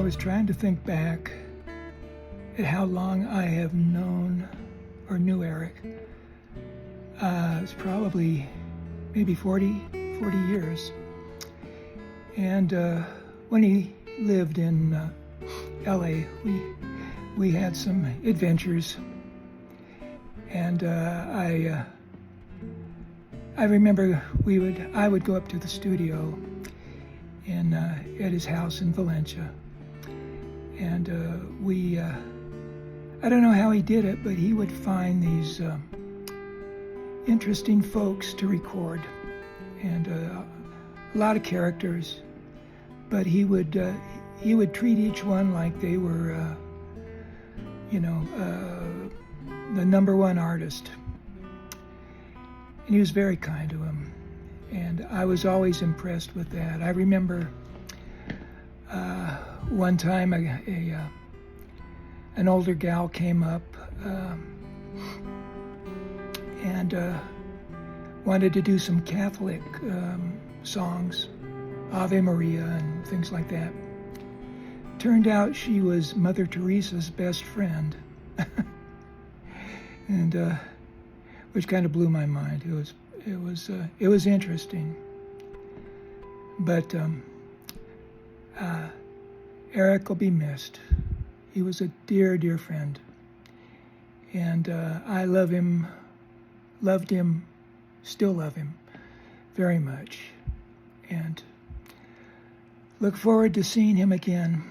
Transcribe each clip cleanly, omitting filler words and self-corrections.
was trying to think back at how long I have known or knew Eric. It's probably maybe 40 years. And when he lived in LA, we had some adventures. And I remember I would go up to the studio at his house in Valencia. And I don't know how he did it, but he would find these interesting folks to record, and a lot of characters. But he would treat each one like they were, the number one artist. And he was very kind to him, and I was always impressed with that. I remember one time an older gal came up and wanted to do some Catholic songs, Ave Maria and things like that. Turned out she was Mother Teresa's best friend, and which kind of blew my mind. It was interesting, but Eric will be missed. He was a dear, dear friend, and I loved him, still love him very much, and look forward to seeing him again.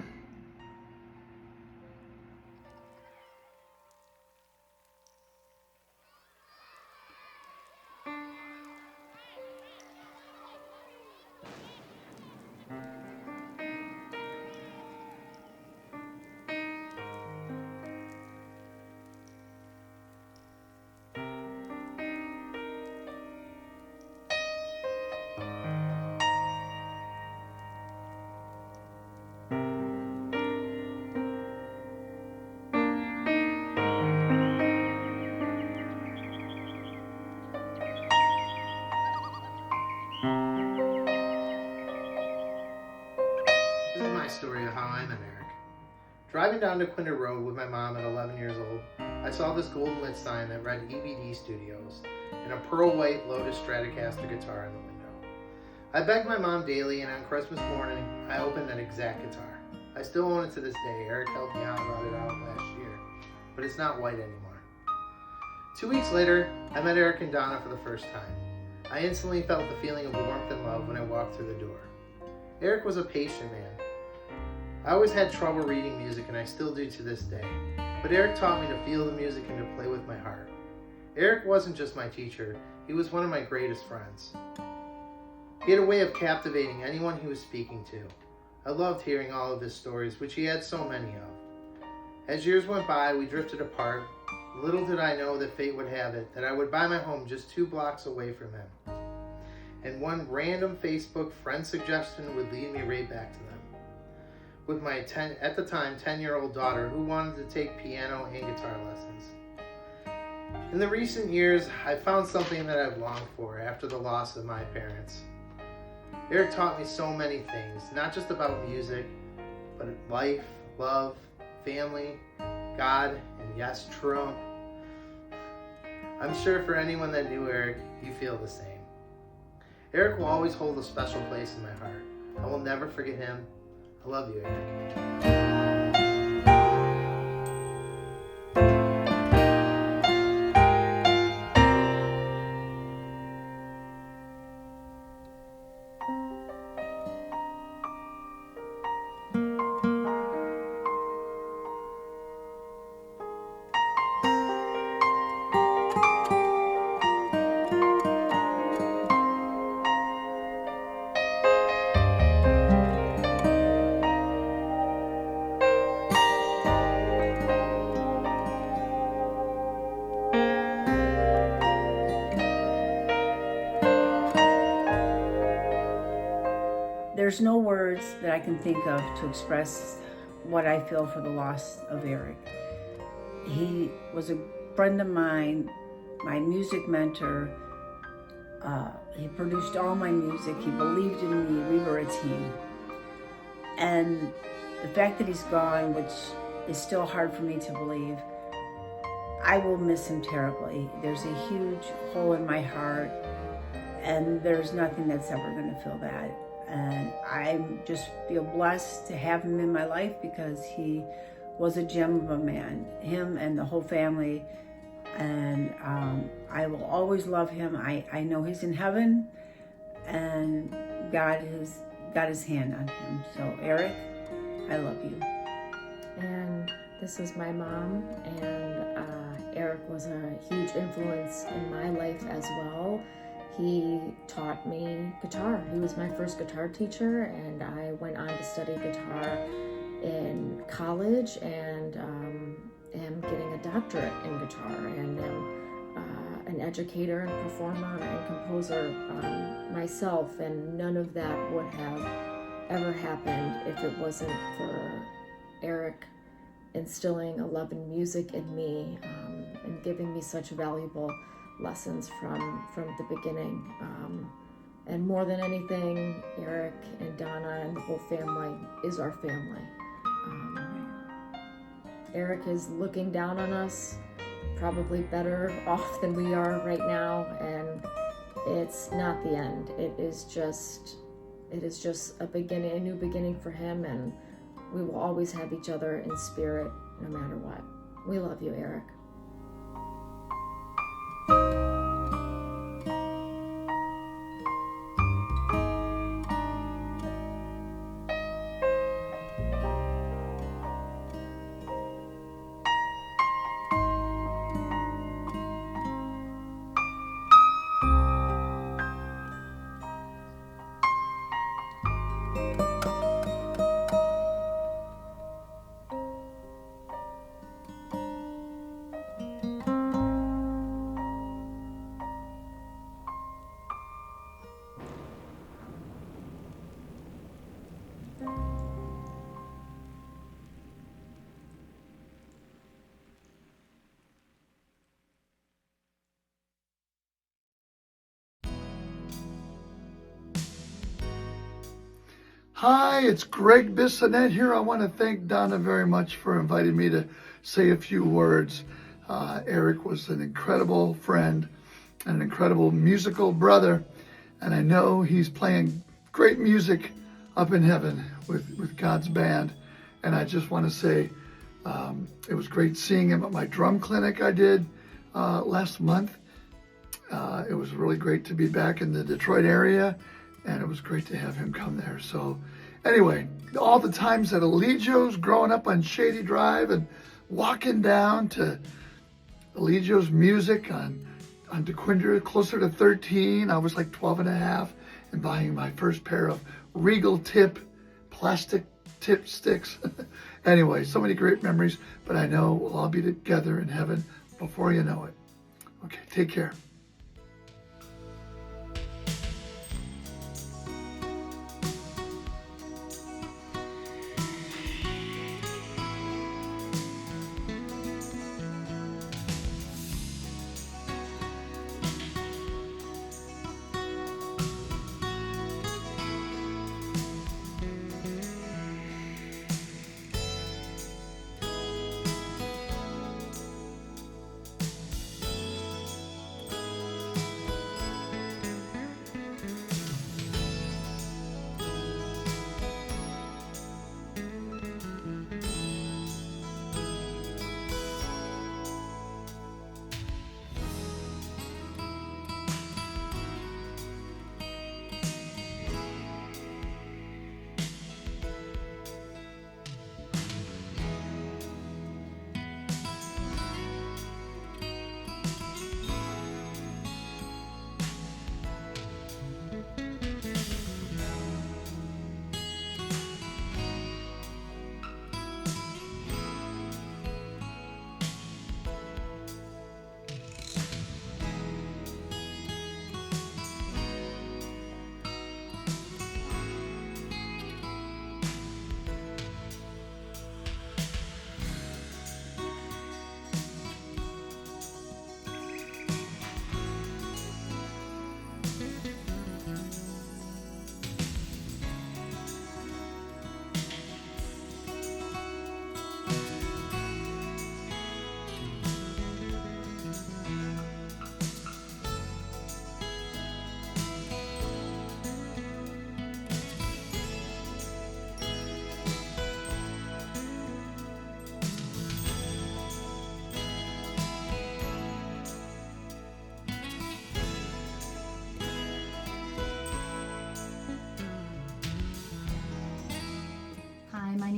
Story of how I met Eric. Driving down to Quinter Road with my mom at 11 years old, I saw this golden lit sign that read EBD Studios and a pearl white Lotus Stratocaster guitar in the window. I begged my mom daily, and on Christmas morning, I opened that exact guitar. I still own it to this day. Eric helped me out about it out last year, but it's not white anymore. 2 weeks later, I met Eric and Donna for the first time. I instantly felt the feeling of warmth and love when I walked through the door. Eric was a patient man. I always had trouble reading music, and I still do to this day. But Eric taught me to feel the music and to play with my heart. Eric wasn't just my teacher, he was one of my greatest friends. He had a way of captivating anyone he was speaking to. I loved hearing all of his stories, which he had so many of. As years went by, we drifted apart. Little did I know that fate would have it, that I would buy my home just 2 blocks away from him. And one random Facebook friend suggestion would lead me right back to them. With my at the time 10-year-old daughter who wanted to take piano and guitar lessons. In the recent years, I found something that I've longed for after the loss of my parents. Eric taught me so many things, not just about music, but life, love, family, God, and yes, Trump. I'm sure for anyone that knew Eric, you feel the same. Eric will always hold a special place in my heart. I will never forget him. I love you, Eric. There's no words that I can think of to express what I feel for the loss of Eric. He was a friend of mine, my music mentor. He produced all my music. He believed in me. We were a team. And the fact that he's gone, which is still hard for me to believe, I will miss him terribly. There's a huge hole in my heart, and there's nothing that's ever going to fill that. And I just feel blessed to have him in my life because he was a gem of a man, him and the whole family. And I will always love him. I know he's in heaven, and God has got his hand on him. So Eric, I love you. And this is my mom, and Eric was a huge influence in my life as well. He taught me guitar. He was my first guitar teacher, and I went on to study guitar in college and am getting a doctorate in guitar, and am an educator and performer and composer myself, and none of that would have ever happened if it wasn't for Eric instilling a love in music in me, and giving me such valuable lessons from the beginning. And more than anything, Eric and Donna and the whole family is our family. Eric is looking down on us, probably better off than we are right now, and it's not the end. It is just a beginning, a new beginning for him, and we will always have each other in spirit no matter what. We love you, Eric. Hi, it's Greg Bissonette here. I want to thank Donna very much for inviting me to say a few words. Eric was an incredible friend and an incredible musical brother, and I know he's playing great music up in heaven with God's band. And I just want to say it was great seeing him at my drum clinic I did last month. It was really great to be back in the Detroit area, and it was great to have him come there. So anyway, all the times at Eligio's, growing up on Shady Drive and walking down to Eligio's music on DeQuindra, closer to 13. I was like 12 and a half, and buying my first pair of Regal tip, plastic tip sticks. Anyway, so many great memories, but I know we'll all be together in heaven before you know it. Okay, take care.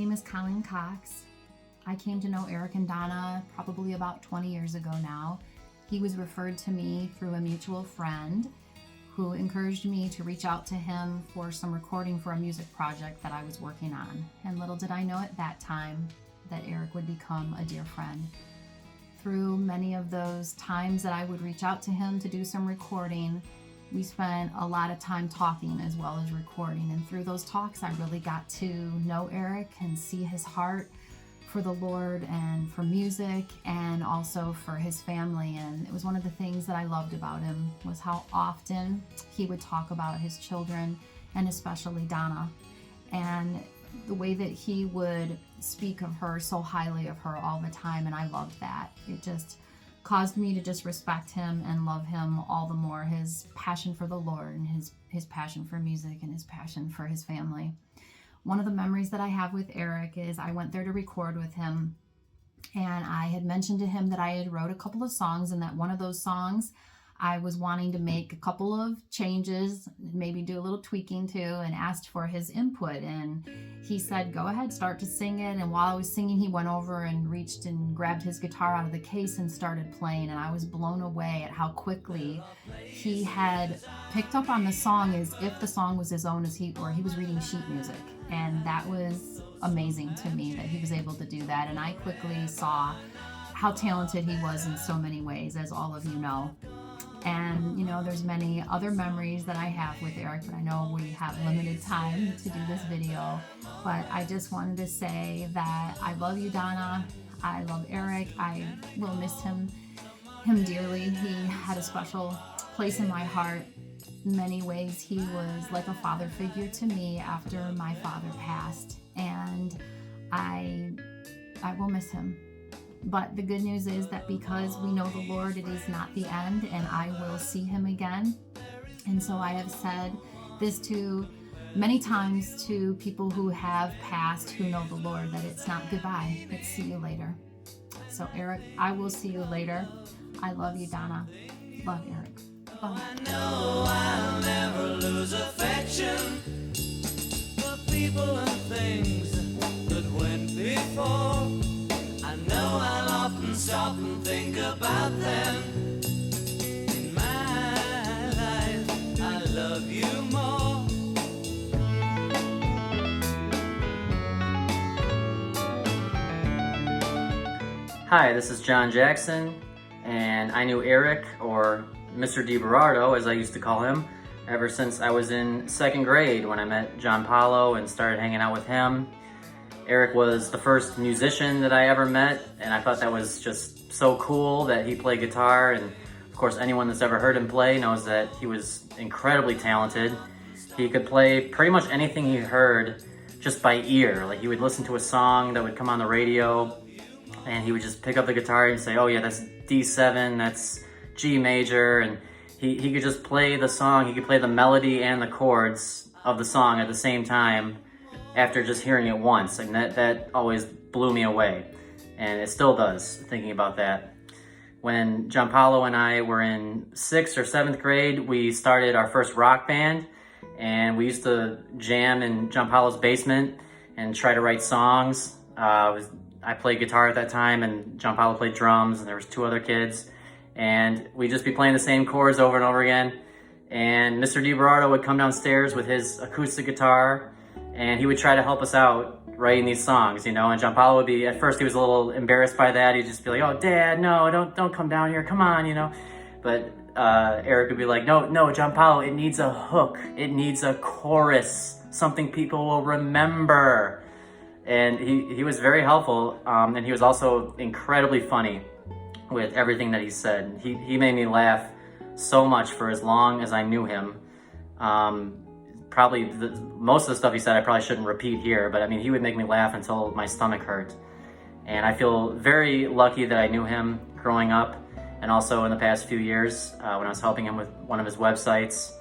name is Colleen Cox. I came to know Eric and Donna probably about 20 years ago now. He was referred to me through a mutual friend who encouraged me to reach out to him for some recording for a music project that I was working on. And little did I know at that time that Eric would become a dear friend. Through many of those times that I would reach out to him to do some recording, we spent a lot of time talking as well as recording. And through those talks, I really got to know Eric and see his heart for the Lord and for music and also for his family. And it was one of the things that I loved about him was how often he would talk about his children and especially Donna, and the way that he would speak of her so highly of her all the time. And I loved that. It just caused me to just respect him and love him all the more. His passion for the Lord and his passion for music and his passion for his family. One of the memories that I have with Eric is I went there to record with him, and I had mentioned to him that I had wrote a couple of songs, and that one of those songs I was wanting to make a couple of changes, maybe do a little tweaking to, and asked for his input. And he said, go ahead, start to sing it. And while I was singing, he went over and reached and grabbed his guitar out of the case and started playing. And I was blown away at how quickly he had picked up on the song as if the song was his own, or he was reading sheet music. And that was amazing to me that he was able to do that. And I quickly saw how talented he was in so many ways, as all of you know. And, there's many other memories that I have with Eric, but I know we have limited time to do this video. But I just wanted to say that I love you, Donna. I love Eric. I will miss him dearly. He had a special place in my heart. In many ways, he was like a father figure to me after my father passed. And I will miss him. But the good news is that because we know the Lord, it is not the end, and I will see him again. And so I have said this many times to people who have passed, who know the Lord, that it's not goodbye, it's see you later. So Eric, I will see you later. I love you, Donna. Love Eric. Bye. I know I'll never lose affection for people and things that went before. I know I'll often stop and think about them. In my life, I love you more. Hi, this is John Jackson, and I knew Eric, or Mr. DiBerardo as I used to call him, ever since I was in second grade when I met John Paulo and started hanging out with him. Eric was the first musician that I ever met, and I thought that was just so cool that he played guitar. And of course, anyone that's ever heard him play knows that he was incredibly talented. He could play pretty much anything he heard just by ear. Like, he would listen to a song that would come on the radio, and he would just pick up the guitar and say, oh yeah, that's D7, that's G major, and he could just play the song. He could play the melody and the chords of the song at the same time after just hearing it once, and that always blew me away, and it still does, thinking about that. When John Paulo and I were in 6th or 7th grade, we started our first rock band, and we used to jam in John Paulo's basement and try to write songs. I played guitar at that time, and John Paulo played drums, and there was 2 other kids, and we'd just be playing the same chords over and over again. And Mr. DiBerardo would come downstairs with his acoustic guitar, and he would try to help us out writing these songs, and John Paulo would be, at first he was a little embarrassed by that. He'd just be like, oh, Dad, no, don't come down here, come on, But Eric would be like, no, John Paulo, it needs a hook, it needs a chorus, something people will remember. And he was very helpful, and he was also incredibly funny with everything that he said. He made me laugh so much for as long as I knew him. Probably most of the stuff he said I probably shouldn't repeat here, but I mean, he would make me laugh until my stomach hurt. And I feel very lucky that I knew him growing up, and also in the past few years when I was helping him with one of his websites.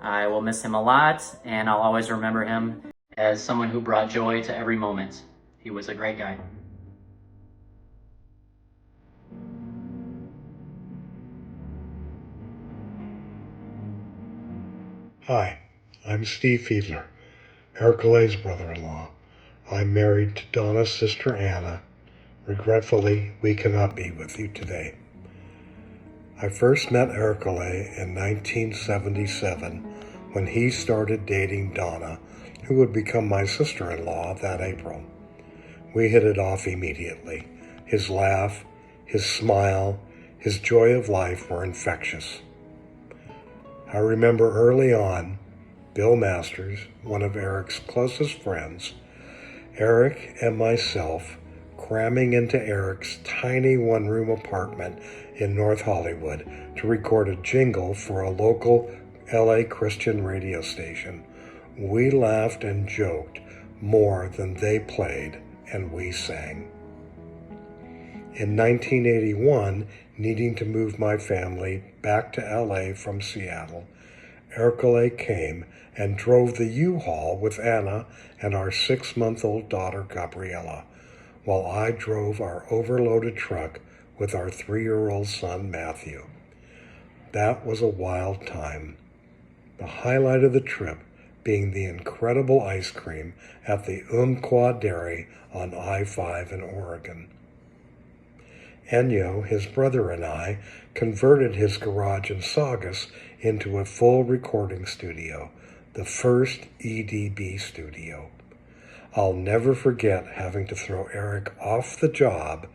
I will miss him a lot, and I'll always remember him as someone who brought joy to every moment. He was a great guy. Hi, I'm Steve Fiedler, Ercole's brother-in-law, I'm married to Donna's sister Anna. Regretfully, we cannot be with you today. I first met Ercole in 1977 when he started dating Donna, who would become my sister-in-law that April. We hit it off immediately. His laugh, his smile, his joy of life were infectious. I remember early on, Bill Masters, one of Eric's closest friends, Eric and myself cramming into Eric's tiny one-room apartment in North Hollywood to record a jingle for a local LA Christian radio station. We laughed and joked more than they played, and we sang. In 1981, needing to move my family back to LA from Seattle, Ercole came and drove the U-Haul with Anna and our 6-month-old daughter Gabriella, while I drove our overloaded truck with our 3-year-old son Matthew. That was a wild time. The highlight of the trip being the incredible ice cream at the Umpqua Dairy on I-5 in Oregon. Ennio, his brother, and I converted his garage in Saugus into a full recording studio, the first EDB studio. I'll never forget having to throw Eric off the job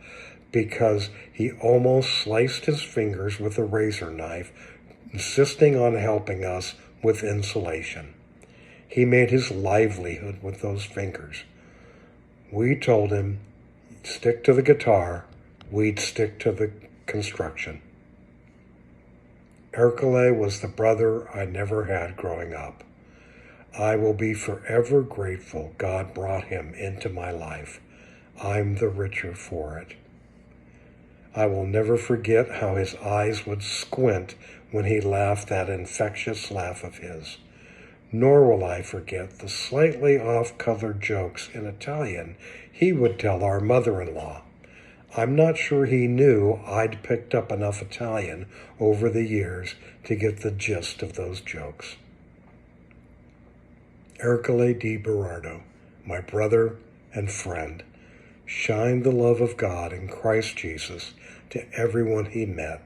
because he almost sliced his fingers with a razor knife, insisting on helping us with insulation. He made his livelihood with those fingers. We told him, stick to the guitar, we'd stick to the construction. Ercole was the brother I never had growing up. I will be forever grateful God brought him into my life. I'm the richer for it. I will never forget how his eyes would squint when he laughed that infectious laugh of his. Nor will I forget the slightly off-colored jokes in Italian he would tell our mother-in-law. I'm not sure he knew I'd picked up enough Italian over the years to get the gist of those jokes. Ercole di Berardo, my brother and friend, shined the love of God in Christ Jesus to everyone he met,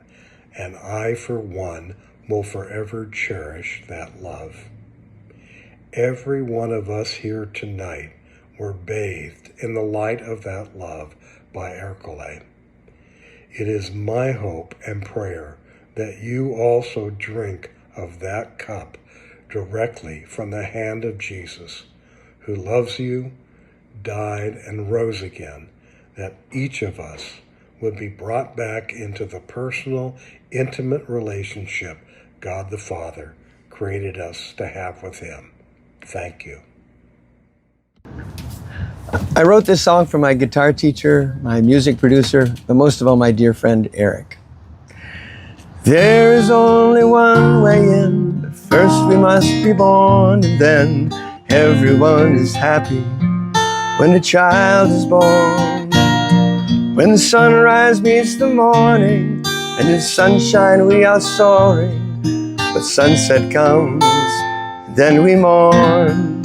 and I, for one, will forever cherish that love. Every one of us here tonight were bathed in the light of that love by Ercole. It is my hope and prayer that you also drink of that cup directly from the hand of Jesus, who loves you, died, and rose again, that each of us would be brought back into the personal, intimate relationship God the Father created us to have with him. Thank you. I wrote this song for my guitar teacher, my music producer, but most of all my dear friend Eric. There is only one way in, but first we must be born, and then everyone is happy when a child is born. When the sunrise meets the morning, and in sunshine we are soaring, but sunset comes, then we mourn.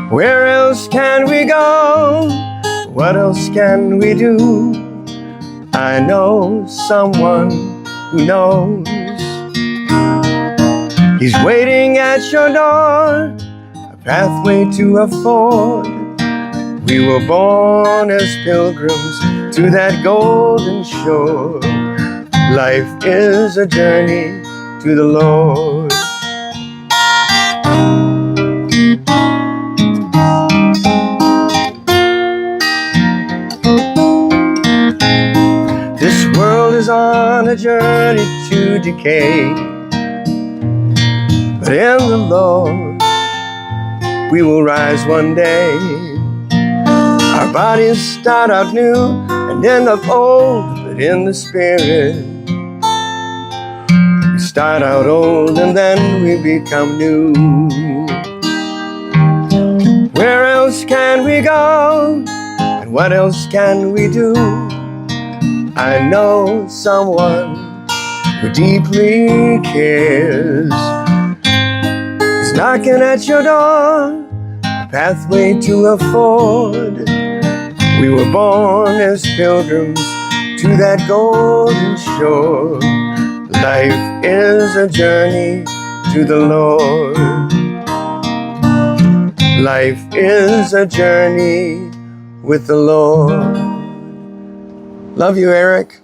Where else can we go? What else can we do? I know someone who knows. He's waiting at your door, a pathway to afford. We were born as pilgrims to that golden shore. Life is a journey to the Lord. This world is on a journey to decay, but in the Lord we will rise one day. Our bodies start out new and end up old, but in the Spirit we start out old and then we become new. Where else can we go? And what else can we do? I know someone who deeply cares. He's knocking at your door, a pathway to afford. We were born as pilgrims to that golden shore. Life is a journey to the Lord. Life is a journey with the Lord. Love you, Eric.